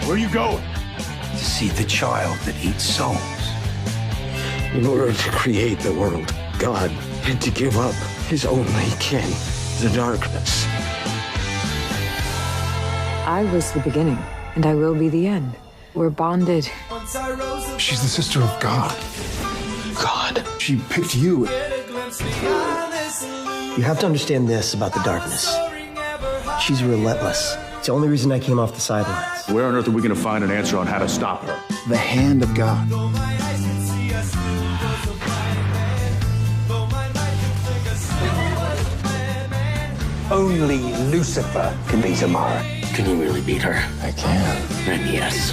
Where are you going? To see the child that eats souls. In order to create the world, God had to give up his only kin, the darkness. I was the beginning, and I will be the end. We're bonded. She's the sister of God. God. She picked you. You have to understand this about the darkness. She's relentless. It's the only reason I came off the sidelines. Where on earth are we going to find an answer on how to stop her? The hand of God. Only Lucifer can beat Amara. Can you really beat her? I can. Then yes.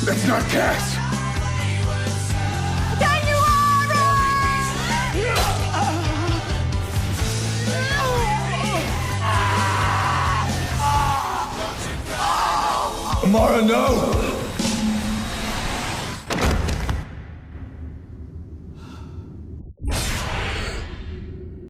That's not Cass! Amara, no!